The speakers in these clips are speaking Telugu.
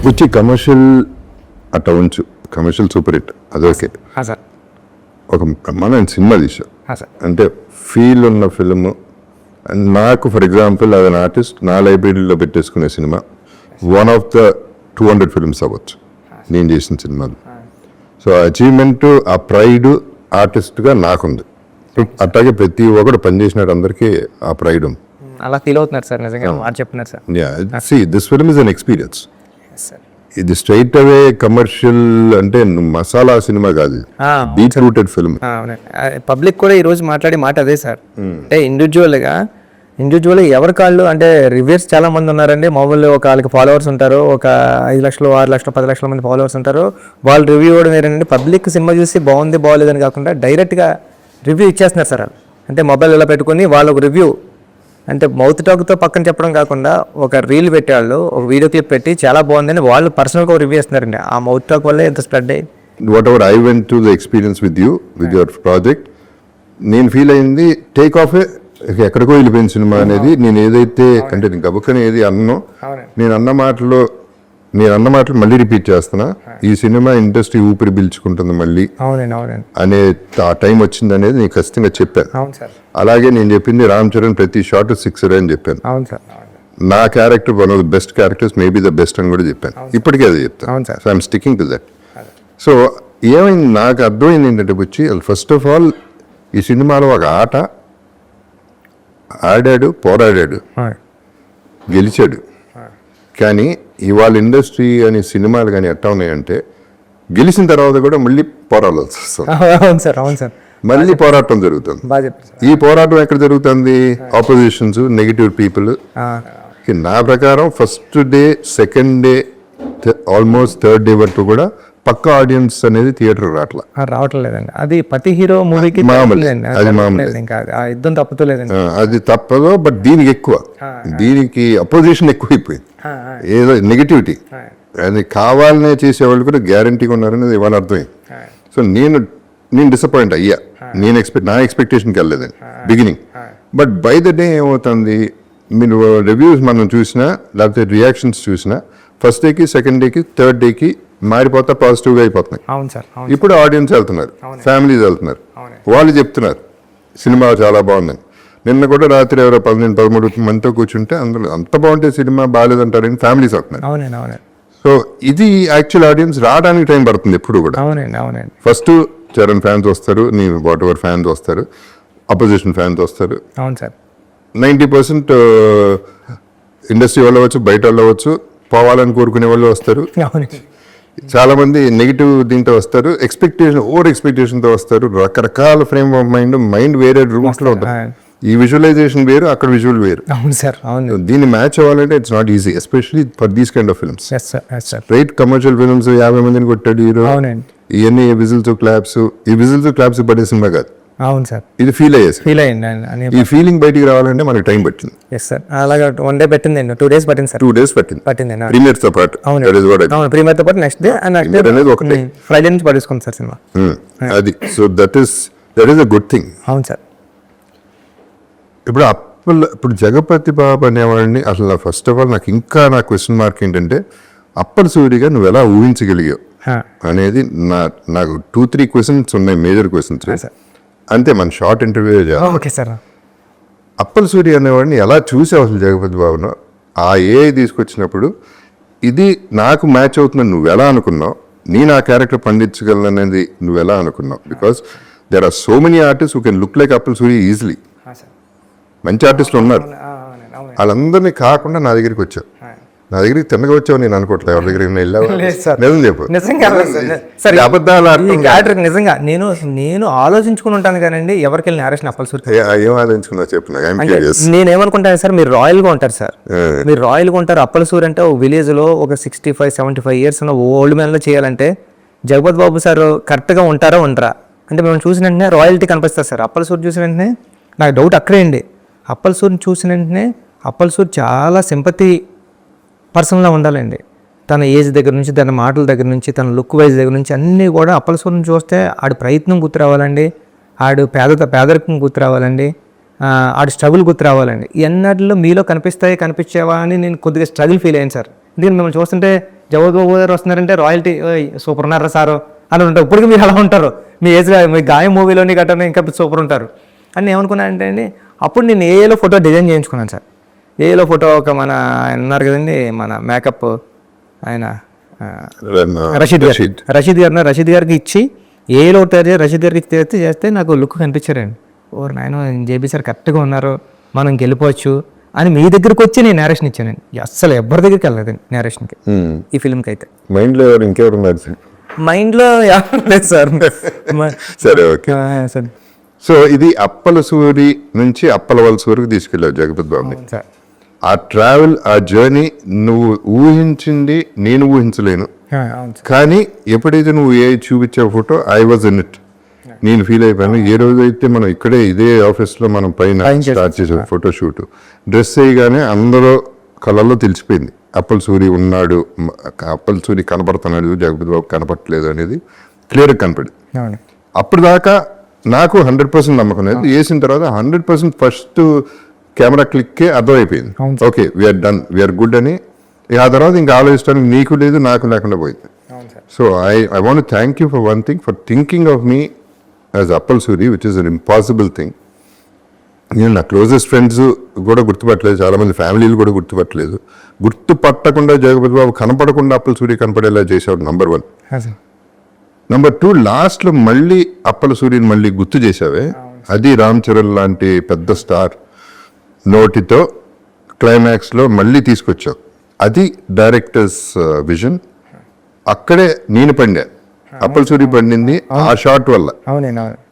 వచ్చి కమర్షియల్ అట్లా ఉంచు, కమర్షియల్ సూపర్ హిట్ అది ఓకే. సార్ ఒక బ్రహ్మాండమైన సినిమా తీసా సార్ అంటే ఫీల్ ఉన్న ఫిల్మ్. అండ్ నాకు ఫర్ ఎగ్జాంపుల్ అది ఆర్టిస్ట్ నా లైబ్రరీలో పెట్టేసుకునే సినిమా వన్ ఆఫ్ ద 200 ఫిల్మ్స్ అవ్వచ్చు నేను చేసిన సినిమాలు. సో అచీవ్మెంట్, ఆ ప్రైడ్ ఆర్టిస్ట్గా నాకుంది. అట్లాగే ప్రతి ఒక్కరు పనిచేసినాడు అందరికీ ఆ ప్రైడ్ ఉంది. అలా ఫీల్ అవుతున్నారు సార్, నిజంగా మాట చెప్తున్నారు sir. See this film is an experience. Sir ఇది స్ట్రైట్ అవే కమర్షియల్ అంటే మసాలా సినిమా కాదు, బీట్ రూటెడ్ ఫిల్మ్. పబ్లిక్ కూడా ఈ రోజు మాట్లాడే మాట అదే సార్. అంటే ఇండివిజువల్గా ఎవరి కాళ్ళు అంటే రివ్యూస్ చాలా మంది ఉన్నారండి. మామూలు ఒక వాళ్ళకి ఫాలోవర్స్ ఉంటారు, ఒక 5 లక్షలు 6 లక్షలు 10 లక్షల మంది ఫాలోవర్స్ ఉంటారు. వాళ్ళు రివ్యూ ఇవ్వడం ఏంటంటే పబ్లిక్ సినిమా చూసి బాగుంది బాగోలేదని కాకుండా డైరెక్ట్గా రివ్యూ ఇచ్చేస్తున్నారు సార్. అంటే మొబైల్ ఇలా పెట్టుకుని వాళ్ళకు రివ్యూ అంటే మౌత్ టాక్తో పక్కన చెప్పడం కాకుండా ఒక రీల్ పెట్టేవాళ్ళు ఒక వీడియో క్లిప్ పెట్టి చాలా బాగుందని వాళ్ళు పర్సనల్గా రివ్యూ ఇస్తున్నారండి. ఆ మౌత్ టాక్ వల్లే ఎంత స్ప్రెడ్ అయ్యి what ever I went to the experience with you with your project, నేను ఫీల్ అయింది టేక్ ఆఫ్ ఎక్కడికో వెళ్ళిపోయిన సినిమా అనేది. నేను ఏదైతే అంటే నేను గబుక్కని ఏది అన్నో, నేను అన్న మాటలు మళ్ళీ రిపీట్ చేస్తున్నా. ఈ సినిమా ఇండస్ట్రీ ఊపిరి పీల్చుకుంటుంది మళ్ళీ అనే ఆ టైం వచ్చింది అనేది నేను ఖచ్చితంగా చెప్పాను. అలాగే నేను చెప్పింది రామ్ చరణ్ ప్రతి షాట్ 6 అని చెప్పాను. నా character one of the best characters, maybe the best అని కూడా చెప్పాను. ఇప్పటికే అది చెప్తాను. So I'm sticking to that. So ఏమైంది నాకు అర్థమైంది ఏంటంటే వచ్చి ఫస్ట్ ఆఫ్ ఆల్ ఈ సినిమాలో ఒక ఆట ఆడాడు, పోరాడాడు, గెలిచాడు. కానీ ఇవాళ ఇండస్ట్రీ అనే సినిమాలు కానీ ఎట్టా ఉన్నాయంటే గెలిచిన తర్వాత కూడా మళ్ళీ పోరాడాల్సి వస్తుంది. మళ్ళీ పోరాటం జరుగుతుంది. ఈ పోరాటం ఎక్కడ జరుగుతుంది? Opposition's, negative people. నా ప్రకారం first day, second day, almost third day వరకు కూడా పక్క ఆడియన్స్ అనేది థియేటర్ రావట్లేదండి. అది ప్రతి హీరో మూవీకి యుద్ధం తప్పుతలేదండి. అది తప్పదు. బట్ దీనికి ఎక్కువ, దీనికి అపోజిషన్ ఎక్కువైపోయింది. ఏదో నెగిటివిటీ అది కావాలనే చేసేవాళ్ళు కూడా గ్యారంటీగా ఉన్నారనేది ఇవాళ అర్థమైంది. సో నేను డిసప్పాయింట్ అయ్యా. నా ఎక్స్పెక్టేషన్కి వెళ్ళలేదండి beginning. But by the day ఏమవుతుంది, మీరు రివ్యూస్ మనం చూసినా లేకపోతే రియాక్షన్స్ చూసినా ఫస్ట్ డేకి, సెకండ్ డేకి, థర్డ్ డేకి మారిపోతా పాజిటివ్గా అయిపోతున్నాయి. ఇప్పుడు ఆడియన్స్ వెళ్తున్నారు, ఫ్యామిలీస్ వెళ్తున్నారు, వాళ్ళు చెప్తున్నారు సినిమా చాలా బాగుందని. నిన్న కూడా రాత్రి ఎవరో 12-13 మందితో కూర్చుంటే అందులో అంత బాగుంటే సినిమా బాగాలేదంటారని ఫ్యామిలీస్ అవుతున్నారు. సో ఇది యాక్చువల్ ఆడియన్స్ రావడానికి టైం పడుతుంది ఎప్పుడు కూడా. ఫస్ట్ చరణ్ ఫ్యాన్స్ వస్తారు, నీ వాట్ ఎవర్ ఫ్యాన్స్ వస్తారు, అపోజిషన్ ఫ్యాన్స్ వస్తారు. 90% ఇండస్ట్రీ వాళ్ళు అవ్వచ్చు, బయట వాళ్ళు అవ్వచ్చు, పోవాలని కోరుకునే వాళ్ళు వస్తారు. చాలా మంది నెగిటివ్ దీంతో వస్తారు, ఓవర్ ఎక్స్పెక్టేషన్తో వస్తారు. రకరకాల ఫ్రేమ్ ఆఫ్ మైండ్ వేరే రూమ్స్ లో ఉంటారు. ఈ విజువలైజేషన్ వేరు, అక్కడ విజువల్ వేరు. దీన్ని మ్యాచ్ అవ్వాలంటే it's not easy, especially for these kind of films. Right, commercial films 50 మందిని కొట్టాడు హీరో, ఇవన్నీ విజిల్స్ క్లాప్స్ పడే సినిమా కాదు. అవును సార్, ఇది ఫీల్ అయ్యింది. ఈ ఫీలింగ్ బయటికి రావాలంటే మనకి టైం పట్టింది. అలాగా 1 డే పట్టింది, 2 days పట్టింది సార్. 2 days పట్టింది ప్రీమియర్ తో పాటు. ప్రీమియర్ తో పాటు నెక్స్ట్ డే అనేది ఒకటే ఫ్రైడే నుంచి పడేసుకుంది సార్ సినిమా. అది so that is a good thing. అవును సార్. ఇప్పుడు జగపతి బాబు అనేవాడిని అసలు ఫస్ట్ ఆఫ్ ఆల్ నా క్వశ్చన్ మార్క్ ఏంటంటే అప్పటి సూరిగా నువ్వు ఎలా ఊహించగలిగావు అనేది నాకు 2-3 క్వశ్చన్స్ ఉన్నాయి, మేజర్ క్వశ్చన్స్. అంతే, మన షార్ట్ ఇంటర్వ్యూ చేయాలి. అప్పల్ సూరి అనేవాడిని ఎలా చూసావు అసలు జగపతి బాబును? ఆ ఏఐ తీసుకొచ్చినప్పుడు ఇది నాకు మ్యాచ్ అవుతుందని నువ్వు ఎలా అనుకున్నావు? నేను ఆ క్యారెక్టర్ పండించగలను అనేది నువ్వు ఎలా అనుకున్నావు? Because there are so many artist who can look like Appal Suri easily. మంచి ఆర్టిస్టులు ఉన్నారు, వాళ్ళందరినీ కాకుండా నా దగ్గరికి వచ్చావు. నా దగ్గరికి తిన్నగా వచ్చావు నేను అనుకోవట్లేదు. ఎవరి దగ్గరికి నిజం చెప్పు. నిజంగా నేను ఆలోచించుకుని ఉంటాను కానండి ఎవరికి వెళ్ళిన నేరేషన్ అప్పల్ సూరి ఏం ఆలోచించుకున్నా చెప్పు. నేనేమనుకుంటాను సార్, మీరు రాయల్గా ఉంటారు సార్, మీరు రాయల్గా ఉంటారు. అప్పల్ సూరి అంటే ఒక విలేజ్ లో ఒక 65-75 years ఉన్న ఓల్డ్ మ్యాన్ లో చేయాలంటే జగపతి బాబు సార్ కరెక్ట్గా ఉంటారా ఉండరా అంటే మేము చూసిన వెంటనే రాయల్టీ కనిపిస్తారు సార్. అప్పల్ సూరి చూసిన వెంటనే నాకు డౌట్ అక్కడే అండి. అప్పల్ సూరిని చూసిన వెంటనే అప్పల్ సూరి చాలా సింపతి పర్సన్లా ఉండాలండి. తన ఏజ్ దగ్గర నుంచి, తన మాటల దగ్గర నుంచి, తన లుక్ వైజ్ దగ్గర నుంచి అన్నీ కూడా అప్పల్ సూరిని చూస్తే ఆడి ప్రయత్నం గుర్తు రావాలండి, ఆడు పేదరికం గుర్తు రావాలండి, ఆడు స్ట్రగుల్ గుర్తు రావాలండి. ఎన్నటిలో మీలో కనిపించేవా అని నేను కొద్దిగా స్ట్రగుల్ ఫీల్ అయ్యాను సార్. ఎందుకంటే మిమ్మల్ని చూస్తుంటే జగపతి బాబు గారు వస్తున్నారంటే రాయల్టీ సూపర్ ఉన్నారా సారు అని ఉంటారు. ఇప్పటికీ మీరు అలా ఉంటారు, మీ ఏజ్లో మీ గాయం మూవీలోని గట్టని ఇంకా సూపర్ ఉంటారు అని ఏమనుకున్నా అంటే అండి, అప్పుడు నేను ఏఏలో ఫోటో డిజైన్ చేయించుకున్నాను సార్. ఏఏలో ఫోటో ఒక మన ఆయన ఉన్నారు కదండి, మన మేకప్ ఆయన రషీద్ గారికి ఇచ్చి ఏలో రషీద్ గారికి చేస్తే నాకు లుక్ కనిపించారండి. ఓరు నాయన జేబీ సార్ కరెక్ట్గా ఉన్నారు, మనం గెలిపోవచ్చు అని మీ దగ్గరికి వచ్చి నేను నేరేషన్ ఇచ్చానండి. అస్సలు ఎవరి దగ్గరికి వెళ్ళలేదండి నేరేషన్కి ఈ ఫిల్మ్కి అయితే. మైండ్లో ఇంకెవరు ఉన్నారు సార్? మైండ్లో లేదు సార్. సరే, ఓకే సార్. సో ఇది అప్పల సూరి నుంచి అప్పల వలస వరకు తీసుకెళ్ళావు జగపతి బాబుని. సార్ ఆ ట్రావెల్, ఆ జర్నీ నువ్వు ఊహించింది నేను ఊహించలేను. కానీ ఎప్పుడైతే నువ్వు ఏ చూపించే photo I was in it, నేను ఫీల్ అయిపోయాను. ఏ రోజైతే మనం ఇక్కడే ఇదే ఆఫీస్లో మనం పైన స్టార్ట్ చేసాం ఫోటో షూట్, డ్రెస్ వేయగానే అందరూ కళ్ళల్లో తెలిసిపోయింది అప్పల సూరి ఉన్నాడు, అప్పల సూరి కనపడుతున్నాడు, జగపతి బాబు కనపడట్లేదు అనేది క్లియర్గా కనపడింది. అప్పుడు దాకా నాకు 100% నమ్మకం లేదు. వేసిన తర్వాత 100% ఫస్ట్ కెమెరా క్లిక్కే అర్థమైపోయింది, okay we're done, we're good అని. ఆ తర్వాత ఇంకా ఆలోచించడానికి నీకు లేదు నాకు లేకుండా పోయింది. So I want thank you for one thing, for thinking of me as Appal Suri, which is an impossible thing. నేను నా క్లోజెస్ట్ ఫ్రెండ్స్ కూడా గుర్తుపట్టలేదు, చాలామంది ఫ్యామిలీలు కూడా గుర్తుపట్టలేదు. గుర్తుపట్టకుండా జగపతి బాబు కనపడకుండా అప్పల సూరి కనపడేలా చేసేవాడు నంబర్ 1. నంబర్ 2, లాస్ట్లో మళ్ళీ అప్పల సూరిని మళ్ళీ గుర్తు చేసావే, అది రామ్ చరణ్ లాంటి పెద్ద స్టార్ నోటితో క్లైమాక్స్లో మళ్ళీ తీసుకొచ్చావు. అది డైరెక్టర్స్ విజన్. అక్కడే నేను పండా, అప్పల సూరి పండింది ఆ షాట్ వల్ల.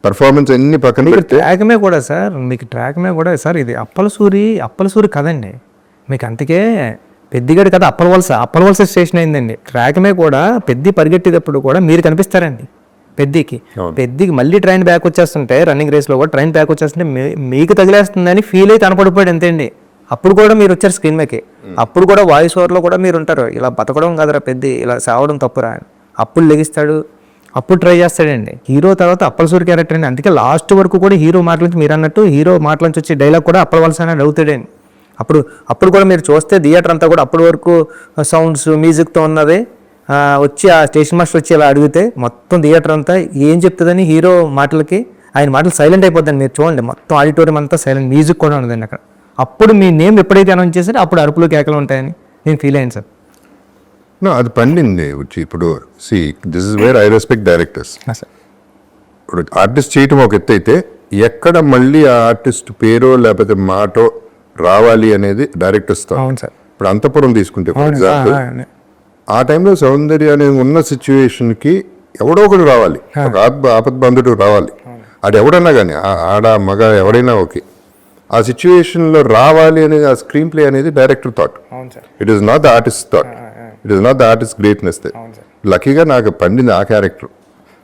పర్ఫార్మెన్స్ అన్ని పక్కన ట్రాక్మే కూడా సార్, మీకు ట్రాక్మే కూడా సార్ ఇది అప్పల సూరి కదండి మీకు. అందుకే పెద్దిగడి కదా అప్పల వలస స్టేషన్ అయిందండి. ట్రాక్మే కూడా పెద్ది పరిగెట్టేటప్పుడు కూడా మీరు కనిపిస్తారండి పెద్దికి మళ్ళీ ట్రైన్ బ్యాక్ వచ్చేస్తుంటే, రన్నింగ్ రేస్లో కూడా ట్రైన్ బ్యాక్ వచ్చేస్తుంటే మీకు తగిలేస్తుందని ఫీల్ అయితే కనపడిపోయాడు అంతే అండి. అప్పుడు కూడా మీరు వచ్చారు స్క్రీన్ మీదకి, అప్పుడు కూడా వాయిస్ ఓవర్లో కూడా మీరు ఉంటారు, ఇలా బతకడం కాదురా పెద్ది, ఇలా సావడం తప్పురా అని. అప్పుడు లెగిస్తాడు, అప్పుడు ట్రై చేస్తాడండి. హీరో తర్వాత అప్పల సూరి క్యారెక్టర్ అండి. అందుకే లాస్ట్ వరకు కూడా హీరో మాటల నుంచి మీరు అన్నట్టు హీరో మాటల నుంచి వచ్చే డైలాగ్ కూడా అప్పల వలస అనేది అవుతాడండి. అప్పుడు కూడా మీరు చూస్తే థియేటర్ అంతా కూడా అప్పటి వరకు సౌండ్స్ మ్యూజిక్తో ఉన్నది. వచ్చి ఆ స్టేషన్ మాస్టర్ వచ్చి ఇలా అడిగితే మొత్తం థియేటర్ అంతా ఏం చెప్తుందని హీరో మాటలకి ఆయన మాటలు సైలెంట్ అయిపోద్దండి. మీరు చూడండి మొత్తం ఆడిటోరియం అంతా సైలెంట్, మ్యూజిక్ కూడా ఉండదండి అక్కడ. అప్పుడు మీ నేమ్ ఎప్పుడైతే అనౌన్స్ చేశారో అప్పుడు అరుపులు కేకలు ఉంటాయని నేను ఫీల్ అయ్యాను సార్. అది పండింది వచ్చి. ఇప్పుడు this is where I respect directors. ఇప్పుడు ఆర్టిస్ట్ చేయటం ఒక ఎత్తు అయితే, ఎక్కడ మళ్ళీ ఆ ఆర్టిస్ట్ పేరో లేకపోతే మాటో రావాలి అనేది డైరెక్టర్స్తో. ఇప్పుడు అంతపురం తీసుకుంటే ఫర్ ఎగ్జాంపుల్, ఆ టైంలో సౌందర్య అనేది ఉన్న సిచ్యువేషన్కి ఎవడో ఒకడు రావాలి, ఒక ఆపద్బంధుడు రావాలి. అది ఎవడన్నా కానీ ఆడ మగ ఎవరైనా ఓకే, ఆ సిచ్యువేషన్లో రావాలి అనేది ఆ స్క్రీన్ ప్లే అనేది director thought. It is not the artist thought, it is not the artist greatness. లక్కీగా నాకు పండింది ఆ క్యారెక్టర్.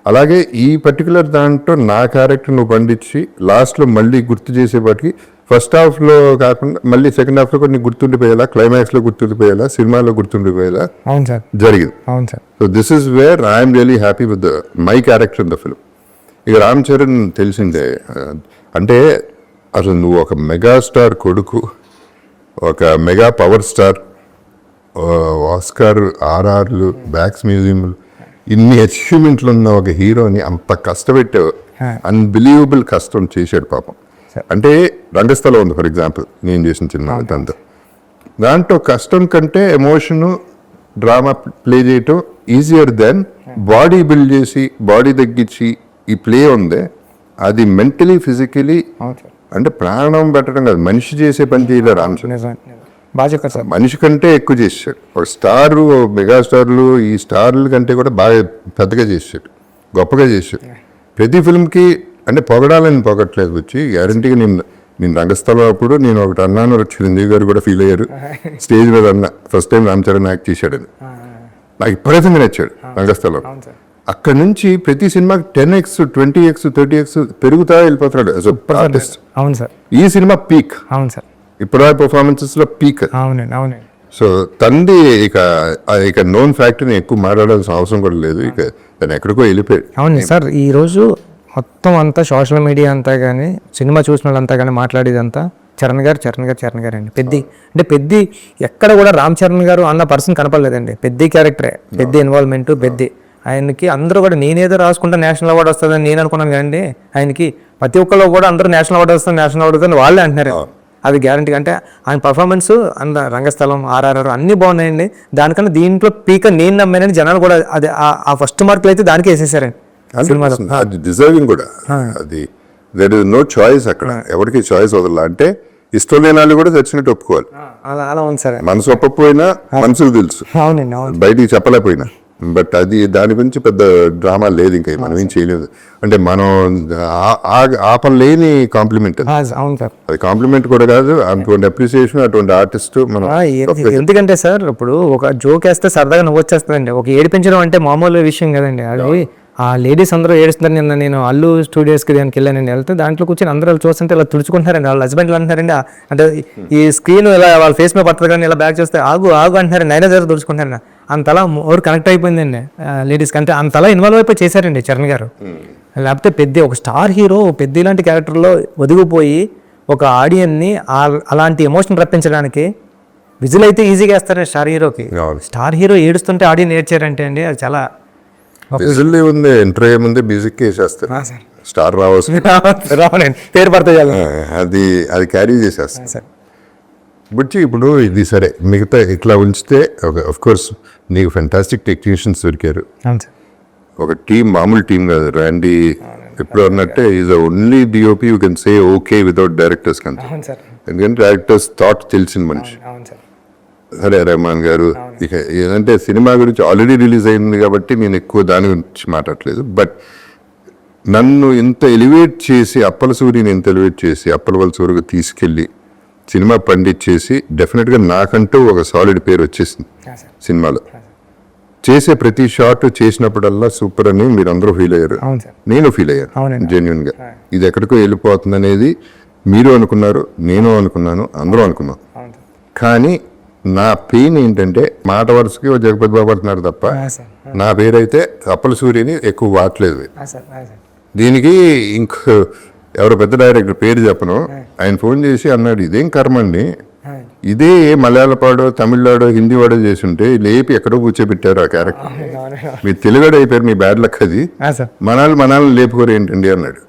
అలాగే ఈ పర్టికులర్ దాంట్లో నా క్యారెక్టర్ నువ్వు పండించి లాస్ట్లో మళ్ళీ గుర్తు చేసేపాటికి ఫస్ట్ హాఫ్లో కాకుండా మళ్ళీ సెకండ్ హాఫ్లో కూడా నీకు గుర్తుండిపోయేలా, క్లైమాక్స్లో గుర్తుండిపోయేలా, సినిమాలో గుర్తుండిపోయేలా జరిగింది. So this is where I'm really happy with my character in the film. ఇక రామ్ చరణ్ తెలిసిందే, అంటే అసలు నువ్వు ఒక మెగాస్టార్ కొడుకు, ఒక మెగా పవర్ స్టార్, ఆస్కార్, ఆర్ఆర్లు, బ్యాక్స్ మ్యూజియంలు, ఇన్ని అచీవ్మెంట్లు ఉన్న ఒక హీరోని అంత కష్టపెట్టావు. అన్బిలీవబుల్ కష్టం చేశాడు పాపం. అంటే రంగస్థలం ఉంది ఫర్ ఎగ్జాంపుల్, నేను చేసిన సినిమా దాంట్లో కష్టం కంటే ఎమోషను, డ్రామా ప్లే చేయటం ఈజియర్ దెన్ బాడీ బిల్డ్ చేసి బాడీ తగ్గించి ఈ ప్లే ఉందే, అది మెంటలీ ఫిజికలీ అంటే ప్రాణం పెట్టడం కాదు, మనిషి చేసే పని చేయలేరు రామ్ చరణ్. మనిషి కంటే ఎక్కువ చేసాడు. ఒక స్టారు, మెగాస్టార్లు, ఈ స్టార్ల కంటే కూడా బాగా పెద్దగా చేసాడు, గొప్పగా చేసాడు. ప్రతి ఫిల్మ్కి అంటే పొగడాలని పొగట్లేదు వచ్చి, గ్యారంటీగా నేను రంగస్థలం అప్పుడు నేను ఒకటి అన్నాను, చిరంజీవి గారు కూడా ఫీల్ అయ్యారు, స్టేజ్ మీద అన్న first time Ram Charan act చేశాడని. నాకు ఇప్పటికీ నచ్చాడు రంగస్థలం. అక్కడి నుంచి ప్రతి సినిమాకి 10x 20x 30x పెరుగుతా వెళ్ళిపోతున్నాడు యాజ్ అ ఆర్టిస్ట్. అవును సార్, ఈ సినిమా పీక్. అవును సార్, ఇప్పుడు పర్ఫార్మెన్సెస్ లో పీక్. అవునండి. సో తంది ఇక నోన్ ఫ్యాక్టరీని ఎక్కువ మాట్లాడాల్సిన అవసరం కూడా లేదు, ఇక తను ఎక్కడికో వెళ్ళిపోయాడు. అవును సార్, ఈ రోజు మొత్తం అంతా సోషల్ మీడియా అంతా కానీ, సినిమా చూసిన వాళ్ళంతా కానీ మాట్లాడేదంతా చరణ్ గారు అండి. పెద్ది అంటే పెద్ది ఎక్కడ కూడా రామ్ చరణ్ గారు అన్న పర్సన్ కనపడలేదండి. పెద్ది క్యారెక్టరే, పెద్ది ఇన్వాల్వ్మెంట్, పెద్ది ఆయనకి అందరూ కూడా నేనేదో రాసుకుంటే నేషనల్ అవార్డు వస్తుందని నేను అనుకున్నాను కదండి. ఆయనకి ప్రతి ఒక్కళ్ళు కూడా అందరూ నేషనల్ అవార్డు వస్తుంది వాళ్ళే అంటున్నారు. అది గ్యారంటీ. అంటే ఆయన పర్ఫార్మెన్స్ అంత రంగస్థలం, ఆర్ఆర్ఆర్ అన్నీ బాగున్నాయండి. దానికన్నా దీంట్లో పీక నేను నమ్మానని జనాలు కూడా అది ఆ ఫస్ట్ మార్కులు అయితే దానికే వేసేసారండి సినిమాలో. అది డిజర్వింగ్ కూడా. అది దెర్ ఇస్ నో చాయిస్ అక్కడ, ఎవరికి చాయిస్ వదల. అంటే ఇష్టం లేని వాళ్ళు కూడా చచ్చినట్టు ఒప్పుకోవాలి. అలా ఉంది సార్. మనసు ఒప్పకపోయినా మనసుకు తెలుసు, అవునండి, అవును. బయటికి చెప్పలేకపోయినా. బట్ అది దాని గురించి పెద్ద డ్రామా లేదు, ఇంకా మనం ఏం చేయలేదు. అంటే మనం ఆపలేని కాంప్లిమెంట్. అవును సార్. అది కాంప్లిమెంట్ కూడా కాదు, అటువంటి అప్రిసియేషన్, అటువంటి ఆర్టిస్ట్ మనం. ఎందుకంటే సార్ ఇప్పుడు ఒక జోక్ వేస్తే సరదాగా నవ్వు వచ్చేస్తుందండి. ఒక ఏడిపించడం అంటే మామూలు విషయం కదండి. అది ఆ లేడీస్ అందరూ ఏడుస్తున్నారు. నిన్న నేను అల్లు స్టూడియోస్కి దానికి వెళ్ళానండి. వెళ్తే దాంట్లో కూర్చొని అందరూ చూస్తుంటే ఇలా తుడుచుకుంటున్నారండి. వాళ్ళ హస్బెండ్లు అంటున్నారండి, అంటే ఈ స్క్రీన్ ఇలా వాళ్ళ ఫేస్ మీద పడుతుంది కానీ ఇలా బ్యాక్ చూస్తే ఆగు అంటున్నారండి. అయినా జర తుడుచుకుంటారండి. అంతలా ఓవర్ కనెక్ట్ అయిపోయిందండి లేడీస్కి. అంటే అంతలా ఇన్వాల్వ్ అయిపోయి చేశారండి చరణ్ గారు. లేకపోతే పెద్ద ఒక స్టార్ హీరో పెద్ద ఇలాంటి క్యారెక్టర్లో ఒదిగిపోయి ఒక ఆడియన్ని అలాంటి ఎమోషన్ రప్పించడానికి విజువల్ అయితే ఈజీగా వేస్తారండి స్టార్ హీరోకి. స్టార్ హీరో ఏడుస్తుంటే ఆడియన్ ఏడ్చారంటే అండి అది చాలా విజిల్ ఉంది. ఎంటర్ అయ్యే ముందే మ్యూజిక్ వేసేస్తారు, స్టార్ రావాల్సింది పేరు పడతాయి, అది క్యారీ చేసేస్తారు. బుచ్చి ఇప్పుడు ఇది సరే, మిగతా ఇట్లా ఉంచితే ఆఫ్ కోర్స్ నీకు ఫెంటాస్టిక్ టెక్నీషియన్స్ దొరికారు. ఒక టీం, మామూలు టీం కాదు. ర్యాండీ ఎప్పుడు అన్నట్టే is only DOP you can say okay without directors కంటే. ఎందుకంటే డైరెక్టర్స్ థాట్ తెలిసిన మనిషి. సరే రెహమాన్ గారు. ఇక ఏదంటే సినిమా గురించి ఆల్రెడీ రిలీజ్ అయింది కాబట్టి నేను ఎక్కువ దాని గురించి మాట్లాడలేదు. బట్ నన్ను ఇంత ఎలివేట్ చేసి, అప్పల సూరిని ఇంత ఎలివేట్ చేసి అప్పల సూరికి తీసుకెళ్ళి సినిమా పండించేసి డెఫినెట్గా నాకంటూ ఒక సాలిడ్ పేరు వచ్చేసింది సినిమాలో. చేసే ప్రతి షాట్ చేసినప్పుడల్లా సూపర్ అని మీరు అందరూ ఫీల్ అయ్యారు, నేను ఫీల్ అయ్యాను జెన్యున్గా. ఇది ఎక్కడికో వెళ్ళిపోతుంది అనేది మీరు అనుకున్నారు, నేను అనుకున్నాను, అందరూ అనుకున్నాం. కానీ నా పెయిన్ ఏంటంటే మాట వరుసకి జగపతి బాబు అంటున్నారు తప్ప నా పేరైతే అప్పల సూర్యని ఎక్కువ వాడలేదు. దీనికి ఇంకో ఎవరో పెద్ద డైరెక్టర్ పేరు చెప్పను, ఆయన ఫోన్ చేసి అన్నాడు, ఇదేం కర్మ అండి, ఇదే మలయాళపాడో తమిళనాడో హిందీ వాడో చేసి ఉంటే లేపి ఎక్కడో కూర్చోబెట్టారు ఆ క్యారెక్టర్. మీరు తెలుగుడు అయిపోయారు, మీ బ్యాడ్ లక్ అది, మనల్ని లేపుకోరు ఏంటండి అన్నాడు.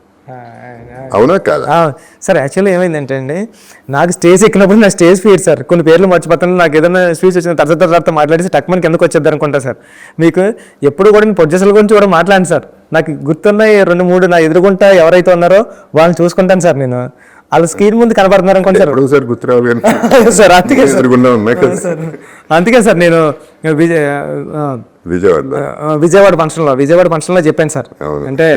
అవునా కాదా సార్? యాక్చువల్లీ ఏమైందంటే అండి, నాకు స్టేజ్ ఎక్కినప్పుడు నా స్టేజ్ ఫీడ్ సార్ కొన్ని పేర్లు మర్చిపోతాను. నాకు ఏదైనా స్పీచ్ వచ్చిన తర్వాత మాట్లాడేసి టక్మన్ కిందకు వచ్చేద్దాం అనుకుంటా సార్. మీకు ఎప్పుడు కూడా నేను ప్రొడ్యూసర్ గురించి కూడా మాట్లాడాను సార్. నాకు గుర్తున్నాయి 2-3 నా ఎదురుగుంటా ఎవరైతే ఉన్నారో వాళ్ళని చూసుకుంటాను సార్. నేను వాళ్ళ స్క్రీన్ ముందు కనపడుతున్నారు అనుకోండి సార్. సార్ అందుకే సార్ నేను విజయవాడ ఫంక్షన్లో చెప్పాను సార్. అంటే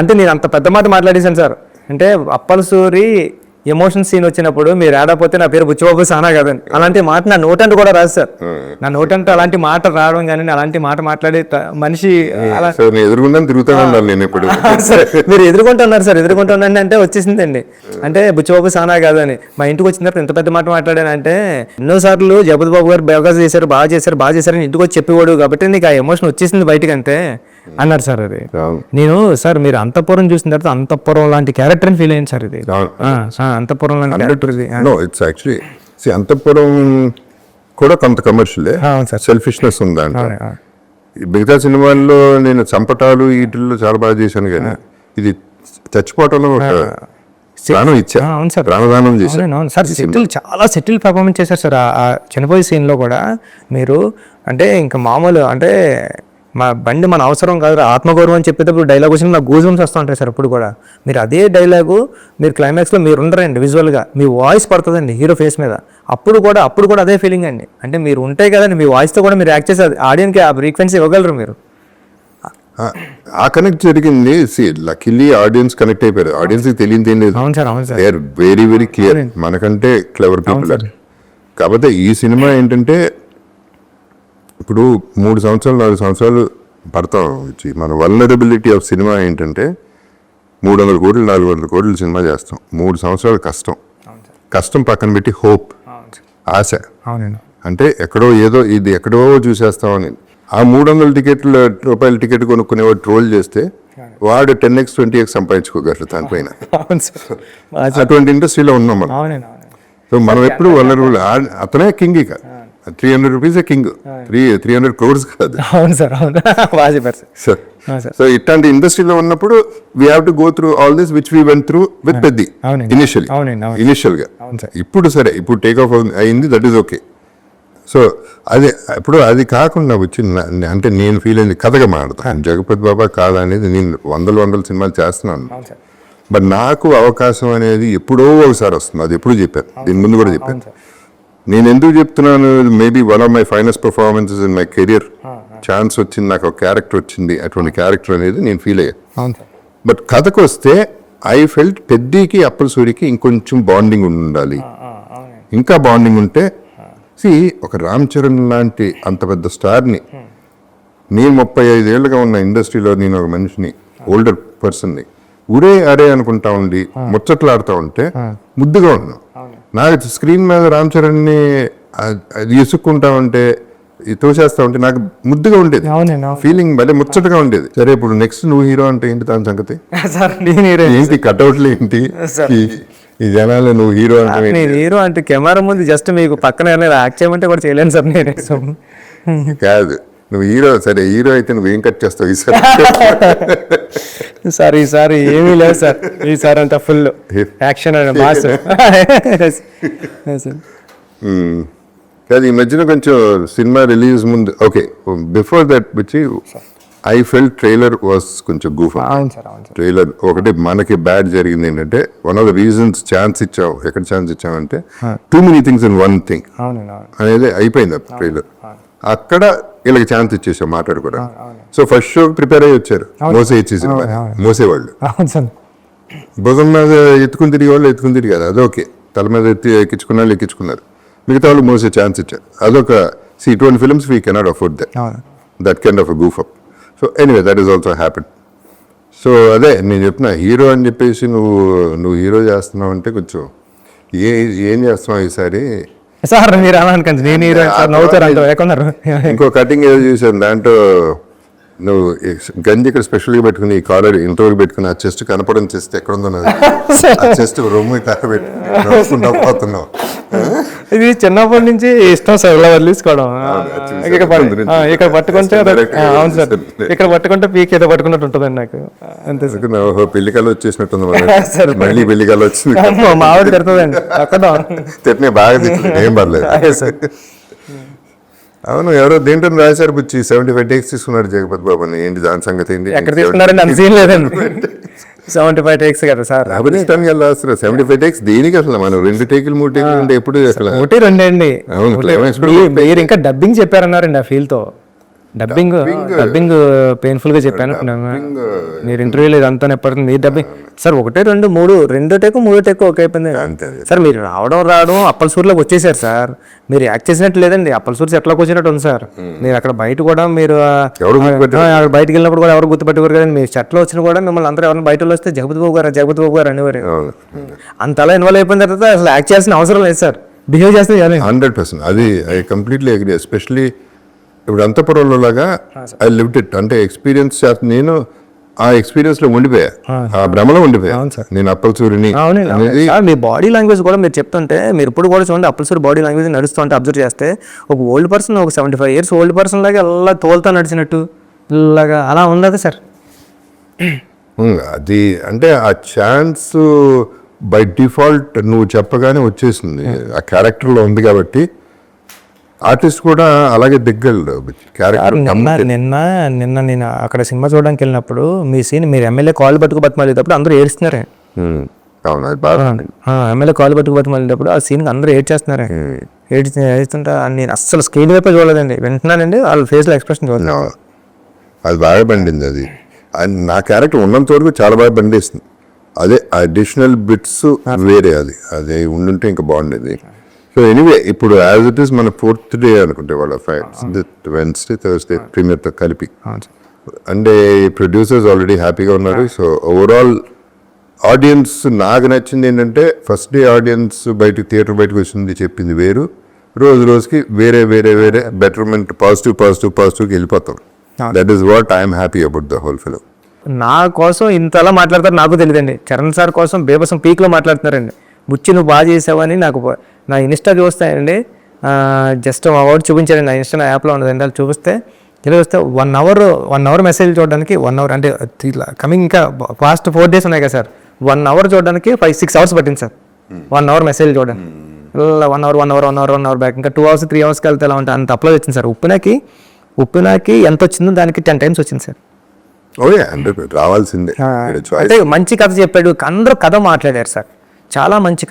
అంటే నేను అంత పెద్ద మాట మాట్లాడేశాను సార్. అంటే అప్పల సూరి ఎమోషన్ సీన్ వచ్చినప్పుడు మీరు ఆడపోతే నా పేరు బుచ్చిబాబు సానా కదండి, అలాంటి మాట నా నోటంటూ కూడా రాదు సార్. నా నోటంటూ అలాంటి మాట రావడం కానీ అలాంటి మాట మాట్లాడే మనిషి మీరు ఎదుర్కొంటున్నారు సార్. ఎదుర్కొంటున్నాను అంటే వచ్చేసిందండి. అంటే బుచ్చిబాబు సానా కాదని మా ఇంటికి వచ్చిన తర్వాత ఎంత పెద్ద మాట మాట్లాడానంటే, ఎన్నోసార్లు జగపతి బాబు గారు బాగా చేశారు అని ఇంటికి వచ్చి చెప్పేవాడు కాబట్టి నీకు ఆ ఎమోషన్ వచ్చేసింది బయటకు అంతే అన్నారు సార్. అది నేను సార్ మీరు అంతఃపురం చూసిన తర్వాత అంతఃపురం లాంటి క్యారెక్టర్ అని ఫీల్ అయ్యింది సార్. ఇది అంతఃపురం లాంటి క్యారెక్టర్. అంతఃపురం కూడా కొంత కమర్షియల్ సెల్ఫిష్నెస్ ఉందంట. మిగతా సినిమాల్లో నేను చంపటాలు వీటిల్లో చాలా బాగా చేశాను, కానీ ఇది చచ్చిపోవటంలో ప్రాణం ఇచ్చా. అవును సార్, ప్రాణదానం చేశాను సార్. చాలా సెటిల్ పర్ఫార్మెన్స్ చేశారు సార్. ఆ చనిపోయే సీన్లో కూడా మీరు అంటే ఇంకా మామూలు అంటే మా బండి మన అవసరం కాదు ఆత్మగౌరవం అని చెప్పేటప్పుడు డైలాగ్ వచ్చిన నాకు గూజుమ్స్ వస్తూ ఉంటాయి సార్. ఇప్పుడు కూడా మీరు అదే డైలాగు మీరు క్లైమాక్స్లో మీరు ఉండరండి, విజువల్గా మీ వాయిస్ పడుతుందండి హీరో ఫేస్ మీద. అప్పుడు కూడా అదే ఫీలింగ్ అండి. అంటే మీరు ఉంటాయి కదండి, మీ వాయిస్తో కూడా మీరు యాక్ట్ చేసి ఆడియన్కి ఆ ఫ్రీక్వెన్సీ ఇవ్వగలరు మీరు. ఆ కనెక్ట్ జరిగింది. లక్కీలీ ఆడియన్స్ కనెక్ట్ అయిపోయారు. ఆడియన్స్కి తెలియదు ఏం లేదు. అవును సార్, అవును sir. They are very very clear, మనకంటే క్లెవర్ పీపుల్. కాకపోతే ఈ సినిమా ఏంటంటే ఇప్పుడు 3 సంవత్సరాలు 4 సంవత్సరాలు పడతాం వచ్చి మన వల్నరబిలిటీ ఆఫ్ సినిమా ఏంటంటే 300 కోట్లు 400 కోట్లు సినిమా చేస్తాం. 3 సంవత్సరాలు కష్టం పక్కన పెట్టి హోప్, ఆశ. అంటే ఇది ఎక్కడో చూసేస్తామని. ఆ 300 రూపాయల టికెట్ కొనుక్కునేవాడు ట్రోల్ చేస్తే వాడు 10x 20x సంపాదించుకోగలరు దానిపైన. అవును సార్. అటువంటి ఇండస్ట్రీలో ఉన్నాం మనం. అవునండి అవునండి. సో మనం ఎప్పుడు వనరులు అతనే కింగ్. ఇక 300 రూపీసే కింగ్, 300 crores కాదు. అవును సార్ అవును. బాగా చెప్పారు సార్. సార్ సో ఇట్లాంటి ఇండస్ట్రీలో ఉన్నప్పుడు we have to go through all this which we went through with Peddi అవునండి. ఇనిషియల్ అవునండి అవును. ఇనిషియల్ గా. అవును సార్. ఇప్పుడు సరే, ఇప్పుడు టేక్ ఆఫ్ అయింది, దట్ ఈస్ ఓకే. సో అదే ఇప్పుడు అది కాకుండా వచ్చి అంటే నేను ఫీల్ అయింది కథగా మాడతాను. జగపతి బాబా కాదా అనేది నేను వందల సినిమాలు చేస్తున్నాను. అవును సార్. బట్ నాకు అవకాశం అనేది ఎప్పుడో ఒకసారి వస్తుంది. అది ఎప్పుడు చెప్పాను, దీని ముందు కూడా చెప్పాను. నేను ఎందుకు చెప్తున్నాను, maybe one of my finest performances in my career. Chance వచ్చింది, నాకు ఒక క్యారెక్టర్ వచ్చింది, అటువంటి క్యారెక్టర్ అనేది నేను ఫీల్ అయ్యాను. అవును సార్. బట్ కథకు వస్తే ఐ ఫెల్ట్ పెద్దికి అప్పల సూరికి ఇంకొంచెం బాండింగ్ ఉండాలి. ఇంకా బాండింగ్ ఉంటే ఒక రామ్ చరణ్ లాంటి అంత పెద్ద స్టార్ని, నేను 35 ఏళ్ళుగా ఉన్న ఇండస్ట్రీలో నేను ఒక మనిషిని, ఓల్డర్ పర్సన్ని ఊరే అరే అనుకుంటా ఉండి ముచ్చట్లాడుతూ ఉంటే ముద్దుగా ఉన్నాను. నాకు స్క్రీన్ మీద రామ్ చరణ్ని అది ఇసుక్కుంటా ఉంటే, తోసేస్తా ఉంటే నాకు ముద్దుగా ఉండేది, ఫీలింగ్ భలే ముచ్చటగా ఉండేది. సరే ఇప్పుడు నెక్స్ట్ నువ్వు హీరో అంటే ఏంటి దాని సంగతి? ఏంటి కట్అవుట్లు ఏంటి ఈ జనాలు నువ్వు హీరో అంటే? నేను హీరో అంటే కెమెరా ముందు జస్ట్ మీకు పక్కన యాక్ట్ చేయమంటే కూడా చేయలేను సార్ నేను. కాదు, నువ్వు హీరో, సరే హీరో అయితే నువ్వు ఏం కట్ చేస్తావు ఈసారి? సార్ ఈసారి ఏమీ లేదు సార్, ఈసారి అంతా ఫుల్ యాక్షన్ అండ్ మాస్. కాదు, ఈ మధ్యన కొంచెం సినిమా రిలీజ్ ముందు, ఓకే బిఫోర్ దట్ వచ్చి ఐ ఫెల్ట్ ట్రైలర్ వాస్ కొంచెం గూఫ్. ట్రైలర్ ఒకటి మనకి బ్యాడ్ జరిగింది ఏంటంటే, one of the reasons chance ఇచ్చావు, ఎక్కడ ఛాన్స్ ఇచ్చావంటే too many things in one thing అనేది అయిపోయింది ట్రైలర్. అక్కడ వీళ్ళకి ఛాన్స్ ఇచ్చేసాం మాట్లాడుకోరా. సో ఫస్ట్ షో ప్రిపేర్ అయ్యి వచ్చారు, మోసే ఇచ్చేసి మోసేవాళ్ళు, భుజం మీద ఎత్తుకుని తిరిగి వాళ్ళు ఎత్తుకుని తిరిగి కదా, అదొకే తల మీద ఎక్కించుకున్న వాళ్ళు ఎక్కించుకున్నారు, మిగతా వాళ్ళు మోసే ఛాన్స్ ఇచ్చారు. అదొక ఇటువంటి films we cannot afford that kind of a goof up. So anyway that is also happen. So అదే నేను చెప్పిన, హీరో అని చెప్పేసి నువ్వు హీరో చేస్తున్నావు అంటే కొంచెం ఏం చేస్తున్నావు ఈసారి సార్? మీరు అలా అనుకోండి, నేను హీరో నవ్వుతారు అంటే ఎక్కడున్నారు. ఇంకో కటింగ్ ఏదో చూసాను, దాంట్లో నువ్వు గంజి ఇక్కడ స్పెషల్గా పెట్టుకుని ఈ కాలర్ ఇంటర్వ్యూ పెట్టుకుని ఆ చెస్ట్ కనపడని చెస్ట్ ఎక్కడ ఉందో ఆ చెస్ట్ రొమ్ము పోతున్నావు. ఇది చిన్నప్పటి నుంచి ఇష్టం సార్, ఇలా వదిలేసుకోవడం. ఇక్కడ పట్టుకుంటే అవును సార్, ఇక్కడ పట్టుకుంటే పీక్ ఏదో పట్టుకున్నట్టు ఉంటుందండి నాకు, అంతే సార్. పెళ్లికల్లో వచ్చేసినట్టుంది, మళ్ళీ పెళ్లికల్లో వచ్చింది. మా ఆవిడ తిడుతుందండి అక్కడ, తిట్టినే బాగా తిట్టింది, ఏం పర్లేదు సార్. అవును, ఎవరో దేంట్లో రాశారు బుచ్చి 75 takes తీసుకున్నాడు జగపతి బాబు అని. ఏంటి దాని సంగతి ఏంటి? ఎక్కడ తీసుకున్నారండి? అంత సీన్ లేదండి. 75 takes కదా సార్, రాబరిస్తాను కదా అసలు 75 takes దేనికి? అసలు మనం 2 టేకులు 3 టేకులు అంటే ఎప్పుడు అసలు 1 2 అండి. మీరు ఇంకా డబ్బింగ్ చెప్పారన్నారండి ఆ ఫీల్ తో. డబ్బింగ్ పెయిన్ఫుల్ గా చెప్పాను మీరు ఇంటర్వ్యూలో, ఇదంతా ఎప్పటికీ మీరు డబ్బింగ్ సార్ 1 2 3 టేకు 3 టేకు ఓకే అయిపోయింది సార్. మీరు రావడం అప్పలసూరులోకి వచ్చేసారు సార్, మీరు యాక్ట్ చేసినట్టు లేదండి, అప్పలసూరు ఎట్లా వచ్చినట్టు ఉంది సార్. మీరు అక్కడ బయట కూడా మీరు బయటకు వెళ్ళినప్పుడు కూడా ఎవరు గుర్తుపెట్టుకోరు కదండి. మీ షర్ట్లో వచ్చిన కూడా మిమ్మల్ని అందరూ ఎవరైనా బయట వస్తే జగపతి బాబు గారు అనేవారు. అంతలా ఇన్వాల్వ్ అయిపోయిన తర్వాత అసలు యాక్ట్ చేయాల్సిన అవసరం లేదు సార్, బిహేవ్ చేస్తే 100%. అది ఐ కంప్లీట్లీ అగ్రీ. ఎస్పెషలీ ఇప్పుడు అంతపురంలో లాగా ఐ లివ్డ్ ఇట్, అంటే ఎక్స్పీరియన్స్ నేను ఆ ఎక్స్పీరియన్స్ లో ఉండిపోయా, ఆ భ్రమలో ఉండిపోయా నేను అప్పలసూరిని. మీ బాడీ లాంగ్వేజ్ కూడా మీరు చెప్తుంటే, మీరు ఇప్పుడు కూడా చూడండి అప్పలసూరి బాడీ లాంగ్వేజ్ నడుస్తుంటే అబ్జర్వ్ చేస్తే, ఒక ఓల్డ్ పర్సన్, ఒక 75 years ఓల్డ్ పర్సన్ లాగా అలా తోలుతా నడిచినట్టు ఇలాగా అలా ఉండదు సార్. అది అంటే ఆ ఛాన్స్ బై డిఫాల్ట్ నువ్వు చెప్పగానే వచ్చేసింది, ఆ క్యారెక్టర్లో ఉంది కాబట్టి ఆర్టిస్ట్ కూడా అలాగే దిగ్గలు క్యారెక్టర్. నిన్న నేను అక్కడ సినిమా చూడడానికి వెళ్ళినప్పుడు మీ సీన్, మీరు ఎమ్మెల్యే కాల్ పట్టుకు బతిమాలేటప్పుడు అందరూ ఏడుస్తున్నారే. ఎమ్మెల్యే కాల్ పట్టుకు బతిమాలేటప్పుడు ఆ సీన్ అందరూ ఏడ్చేస్తున్నారే. ఏడుస్తుంటే నేను అస్సలు స్క్రీన్ వైపే చూడలేదండి, వింటున్నానండి వాళ్ళ ఫేస్ లో ఎక్స్ప్రెషన్ చూడలేదు. అది బాగా పండింది. అది నా క్యారెక్టర్ ఉన్నంత వరకు చాలా బాగా పండిస్తుంది. అదే అడిషనల్ బిట్స్ వేరే, అదే ఉండుంటే ఇంకా బాగుండేది. సో ఎనీవే ఇప్పుడు యాజ్ ఇట్ ఈస్ మన 4th day అనుకుంటే వాళ్ళ Wednesday Thursday ప్రీమియర్తో కలిపి, అంటే ప్రొడ్యూసర్స్ ఆల్రెడీ హ్యాపీగా ఉన్నారు. సో ఓవరాల్ ఆడియన్స్ నాకు నచ్చింది ఏంటంటే, ఫస్ట్ డే ఆడియన్స్ థియేటర్ బయటకు వచ్చింది చెప్పింది వేరు, రోజుకి వేరే బెటర్మెంట్, పాజిటివ్కి వెళ్ళిపోతాం. That is what I'm happy about the whole film. నా కోసం ఇంతలా మాట్లాడతారు నాకు తెలియదండి. చరణ్ సార్ కోసం బేబసం పీక్లో మాట్లాడుతున్నారండి. బుచ్చి నువ్వు బాగా చేసావని నాకు నా ఇన్స్టా చూస్తాయండి, జస్ట్ అవార్డు చూపించారండి. నా ఇన్స్టా యాప్లో ఉన్నదండి, అది చూపిస్తే ఇలా వస్తే 1 అవర్ మెసేజ్ చూడడానికి 1 అవర్ అంటే కమింగ్ ఇంకా ఫాస్ట్ 4 days ఉన్నాయి కదా సార్, 1 అవర్ చూడడానికి 5-6 hours పట్టింది సార్. 1 అవర్ మెసేజ్ చూడండి, ఇలా 1 అవర్ బ్యాక్, ఇంకా 2 hours 3 hoursకి వెళ్తే ఎలా ఉంటే అంత అప్లోడ్ వచ్చింది సార్. ఉప్పినాకి ఎంత వచ్చిందో దానికి 10 times వచ్చింది సార్. రావాల్సిందే. అంటే మంచి కథ చెప్పాడు, అందరూ కథ మాట్లాడారు సార్. చాలా మంచి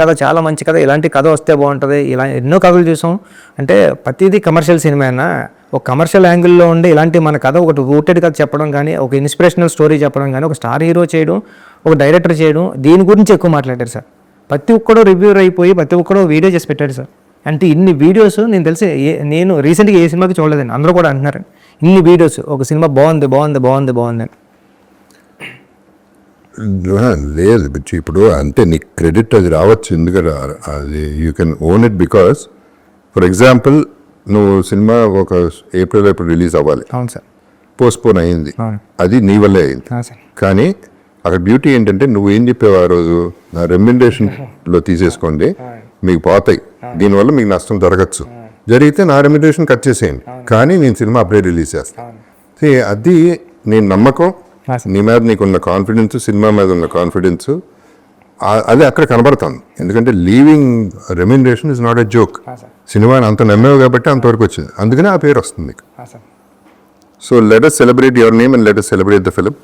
కథ, ఇలాంటి కథ వస్తే బాగుంటుంది. ఇలా ఎన్నో కథలు చూసాం. అంటే ప్రతిదీ కమర్షియల్ సినిమా అయినా ఒక కమర్షియల్ యాంగిల్లో ఉండి ఇలాంటి మన కథ ఒకటి రూటెడ్ కథ చెప్పడం కానీ, ఒక ఇన్స్పిరేషనల్ స్టోరీ చెప్పడం కానీ, ఒక స్టార్ హీరో చేయడం, ఒక డైరెక్టర్ చేయడం, దీని గురించి ఎక్కువ మాట్లాడారు సార్. ప్రతి ఒక్కడో రివ్యూర్ అయిపోయి ప్రతి ఒక్కడో వీడియో చేసి పెట్టాడు సార్. అంటే ఇన్ని వీడియోస్ నేను తెలిసి నేను రీసెంట్గా ఏ సినిమాకి చూడలేదండి, అందరూ కూడా అంటున్నారు ఇన్ని వీడియోస్ ఒక సినిమా బాగుంది. లేదు బిచ్చి, ఇప్పుడు అంటే నీకు క్రెడిట్ అది రావచ్చు, ఎందుకంటే అది you can own it because for example నువ్వు సినిమా ఒక ఏప్రిల్ రిలీజ్ అవ్వాలి, అవును సార్, పోస్ట్పోన్ అయింది, అది నీ వల్లే అయింది. కానీ అక్కడ బ్యూటీ ఏంటంటే నువ్వు ఏం చెప్పావు ఆ రోజు, నా రెమ్యునరేషన్లో తీసేసుకోండి, మీకు పోతాయి, దీనివల్ల మీకు నష్టం జరగచ్చు, జరిగితే నా రెమ్యునరేషన్ కట్ చేసేయండి, కానీ నేను సినిమా అప్పుడే రిలీజ్ చేస్తాను. అది నేను నమ్మకం, నీ మీద నీకున్న కాన్ఫిడెన్స్, సినిమా మీద ఉన్న కాన్ఫిడెన్స్, అది అక్కడ కనబడుతుంది. ఎందుకంటే leaving remuneration is not a joke. సినిమాని అంత నమ్మేవు కాబట్టి అంతవరకు వచ్చింది, అందుకనే ఆ పేరు వస్తుంది నీకు. So let us celebrate your name and let us celebrate the film.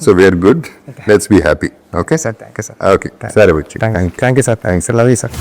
So we are good. Let's be happy. Okay? Sir, thank you, sir. Okay. Sir, thank you, sir. Thanks. I love you, sir.